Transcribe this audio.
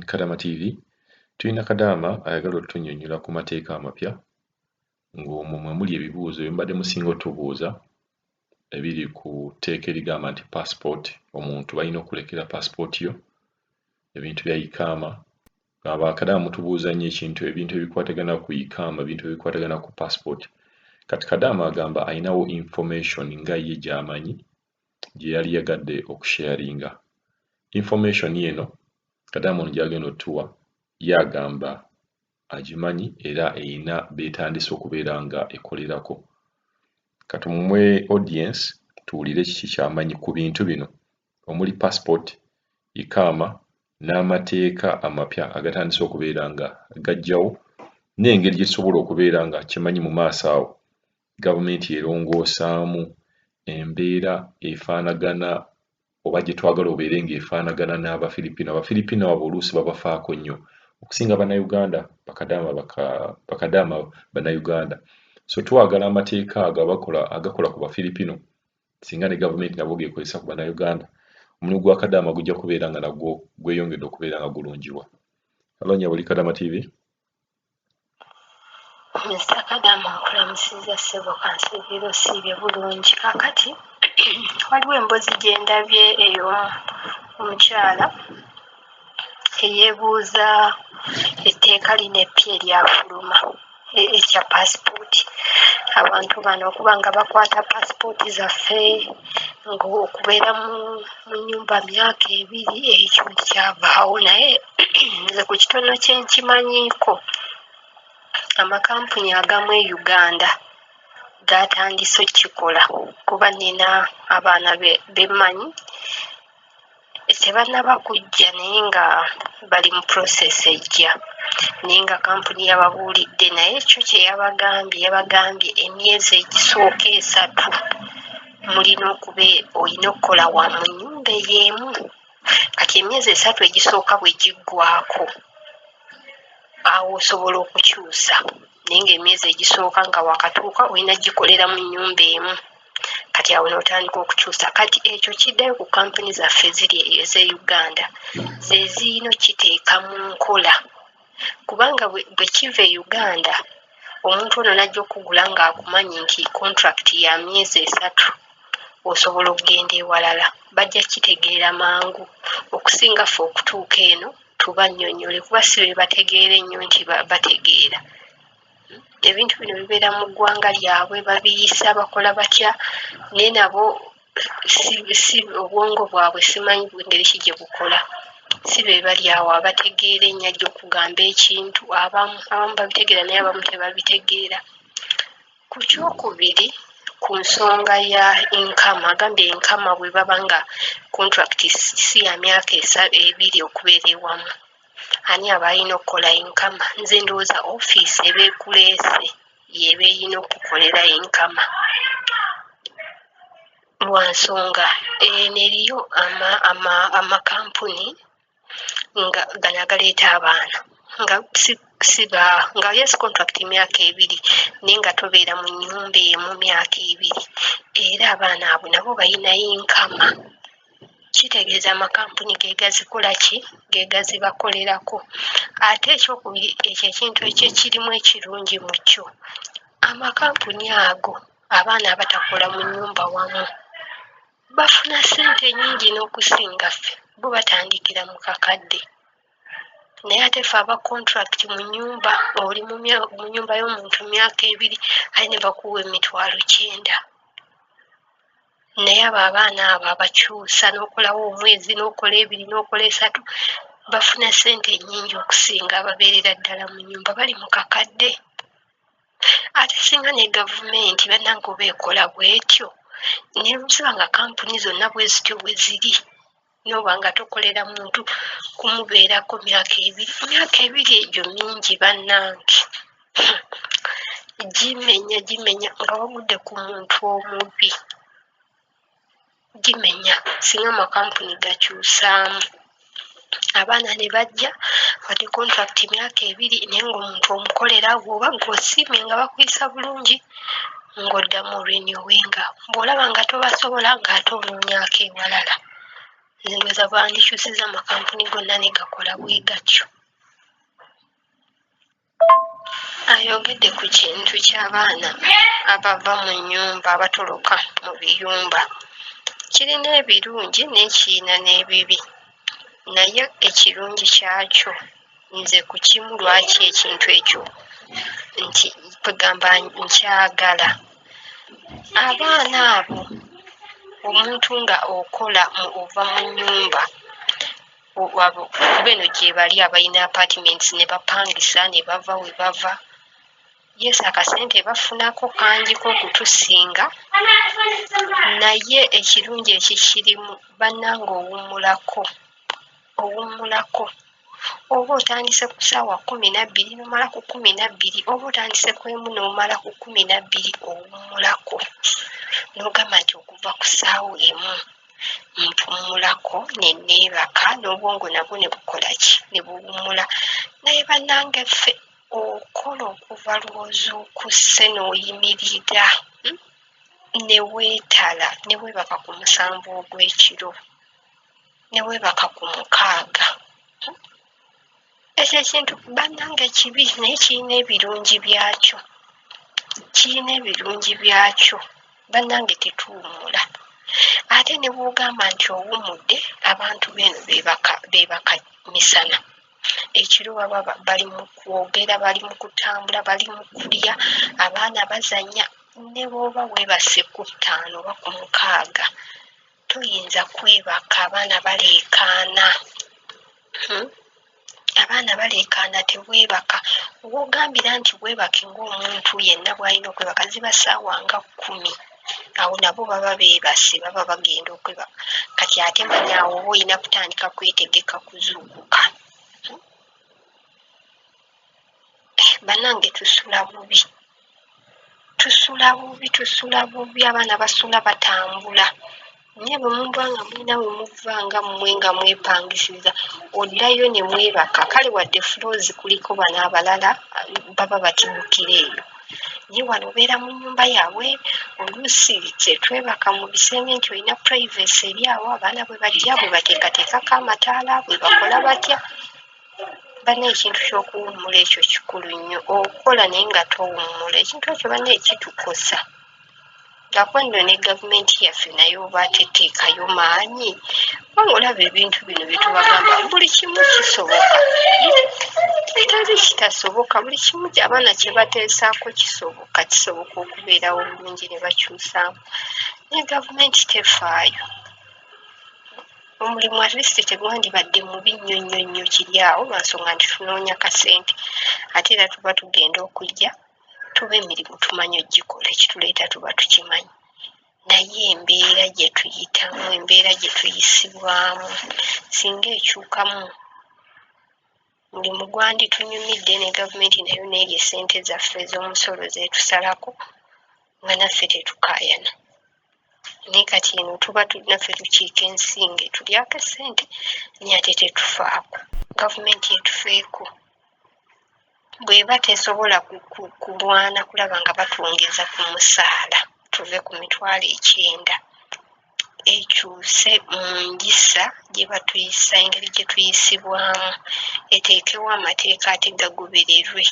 Kadaama TV tulina Kadaama ayagala otunyonnyola ku mateeka amapya ng'omwo mwe muli ebibuuzo bye mbadde musinga otubuuza ebiri ku tteeka erigamba nti passport omuntu balina okulekera passport yo ebintu bya ikaama Kadaama mutubuuza nnyo ebintu ebikwatagana ku ikaama ebintu ebikwatagana ku passport kati Kadaama agamba ayinawo information nga ye gy'amanyi gye yali yagadde okusharinga information eno Kadaama ono gy'agenda otuwa yagamba agimanyi era erina beetandise okubeera nga ekolerako kati mumwe audience tuwulire kiki ky'amanyi ku bintu bino omuli passport ikaama n'amateeka amapya agatandise okubeera nga gajjawo n'engeri gye tusobola okubeera nga kimanyi mu maaso awo gavumenti erongoosaamu embeera efaanagana oba gye twagala obeere ng'efaanagana n'Abafiripino. Abafiripino abo oluusi babafaako nnyo okusinga Bannayuganda bakadaama Bannayuganda. So twagala amateeka ago agakola ku Bafiripino singa ne gavumenti nabo geekozesa ku Bannayuganda omulimu gwa Kadaama gujja kubeera nga nagwo gweyongedde okubeera nga gulungiwa. Alonnya Buli Kadaama TV. Mr. Kadaama nkulamusiza ssebo kansiibira osiibye bulungi kaakati waliwo emboozi gye ndabye ey'omukyala eyeebuuza etteeka lino eppya eryafuluma ekya paasipooti abantu bano okuba nga bakwata paasipooti zaffe ng'okubeera mu nnyumba myaka 2 ekyo kyavaawo naye nze ku kitono kye nkimanyiiko amakampuni agamu e Uganda gaatandise okukikola kuba nina abaana bemmanyi tebannaba kujja naye nga bali mu process ejja naye nga kampuni yababuulidde naye ekyo kye yabagambye emyezi egisooka 3 mulina olina okukola mu nnyumba y'emu kati emyezi 3 egisooka bwe giggwaako awo osobola okukyusa naye ng'emyezi egisooka nga wakatuuka olina gikolera mu nnyumba emu kati awo n'otandika okukyusa kati ekyo kiddayo ku kampuni zaffe ziri ez'e Uganda ze ziino kiteeka mu nkola kubanga bwe kiva e Uganda omuntu ono najja okugula ng'akumanyi nti contract ya myezi 3 osobola okugenda ewalala bajja kitegeera mangu okusinga ffe okutuuka eno tubannyonnyole kuba si be bategeera ennyo nti bategeera ebintu bino bibeera mu ggwanga lyabwe babiyisa bakola batya naye nabo si obwongo bwabwe simanyi ngeri ki gye bukola si be bali awo abategeera ennyajja okugamba ekintu abamu babitegeera naye abamu tebabitegeera ku kyokubiri ku nsonga ya income agambye income bwe baba nga contract si ya myaka 2 okubeera ewamu ani aba alina okukola income nze ndowooza ofiisi eba ekuleese yeba erina okukolera income lwa nsonga neriyo amakampuni nga gano agaleeta abaana nga yes contract myaka 2 naye nga tobeera mu nnyumba emu myaka 2 era abaana abo nabo balina income kitegeeza amakampuni gegazikola ki gegazibakolerako ate ekyokubiri ekyo ekintu ekyekirimu ekirungi mu kyo amakampuni ago abaana abatakola mu nnyumba wamu bafuna ssente nnyingi n'okusinga ffe bo batandikira mu kakadde naye ate ffe aba contract mu nnyumba oli mu nnyumba y'omuntu myaka 2 aye ne bakuwa $9,000 naye abo abaana abo abakyusa n'okolawo omwezi n'okola 2 n'okola 3 bafuna ssente nnyingi okusinga ababeerera ddala mu nnyumba bali mu kakadde ate singa ne gavumenti bannange oba ekola bw'etyo nebuziba nga kampuni zonna bwe zityo bwe ziri noba nga tokolera muntu kumubeerako myaka 2 egyo mingi bannange gimenya nga wagudde ku muntu omubi gimenya singa amakampuni gakyusaamu abaana ne bajja wadde contract myaka 2 naye ng'omuntu omukolera bw'oba gw'osiimye nga bakuyisa bulungi ng'oddamu renewinga bw'olaba nga tobasobola ng'ate onoonyaako ewalala ndowooza bandikyusiza amakampuni gonna ne gakola bwe gatyo. Ayogedde ku kintu ky'abaana abava mu nnyumba abatoloka mu biyumba. Kirina ebirungi n'ekirina n'ebibi, naye ekirungi kyakyo nze ku kimu lwaki ekintu ekyo nti kwegamba nkyagala. Abaana abo omuntu nga okola ova mu nnyumba beno gye bali abalina apartments ne bapangisa ne bava we bava, yes akasente bafunako kangiko okutusinga, naye ekirungi ekikirimu bannange owummulako oba otandise ku ssaawa 12 n'omala ku 12, oba otandise ku emu n'omala ku 12, owummulako n'ogamba nti okuva ku ssaawa emu mpummulako ne neebaka n'obwongo nabwo ne bukola ki ne buwummula. Naye bannange ffe okola okuva lwozi okusse n'oyimirira ne weetala ne weebaka ku 7 ogw'ekiro ne weebaka ku 6. Ekyo ekintu bannange kibi, naye kirina ebirungi byakyo. Bannange tetuwummula. Ate ne bw'ogamba nti owummudde, abantu beno beebaka misana. Ekiro baba bali mu kwogera, bali mu kutambula, bali mu kulya, abaana bazannya. Ne bw'oba weebase ku 5 oba ku 6, toyinza kwebaka, abaana baleekaana. Abaana baleekaana teweebaka. W'ogambira nti weebake ng'omuntu yenna bw'alina okwebaka ziba ssaawa nga 10. Awo nabo baba beebase, baba bagenda okwebaka. Kati ate manyaawo oba olina kutandika kwetegeka kuzuukuka. Bannange tusula bubi, abaana basula batambula. Naye bwe muba nga mulina we muvanga mmwe nga mwepangisiza, oddayo ne mwebaka. Kale wadde floors kuliko bano abalala baba batibukira eyo. Naye wano obeera mu nnyumba yaabwe, oluusi twebaka mu bisenge nti olina privacy eri awo, abaana bwe bajja bwe bateekateekako amataala, bwe bakola batya. Banna ekintu ky'okuwummula ekyo kikulu nnyo. Okola naye nga towummula. Ekintu ekyo banna ekitukosa. Gakwano ne gavumenti yaffe naye oba teteekayo maanyi. Kubanga olaba ebintu bino bye tubagamba, buli kimu kisoboka. Teri kitasoboka, buli kimu abaana kye bateesaako kisoboka okubeerawo bulungi ne bakyusaamu. Naye gavumenti tefaayo. Omulimu at least tegwandibadde mubi nnyo kiri awo lwa nsonga nti tunoonya kasente. Ate era tuba tugenda okujja, tuba emirimu tumanyi ogikola, ekituleeta tuba tukimanyi. Naye embeera gye tuyitamu, embeera gye tuyisibwamu, singa ekyukamu, mulimu gwanditunyumidde ne gavumenti nayo n'erya essente zaffe ez'omusolo zeetusalako, nga naffe tetukaayana. Naye kati eno tuba naffe tukiika ensinge, tulyako essente naye ate tetufaako. Gavumenti etufeeko. Bw'eba tesobola kulwana kulaba nga batwongeza ku musaala, tuve ku 9,000, ekyuse mu njisa gye batuyisa, engeri gye tuyisibwamu, eteekewo amateeka ate gagobererwe.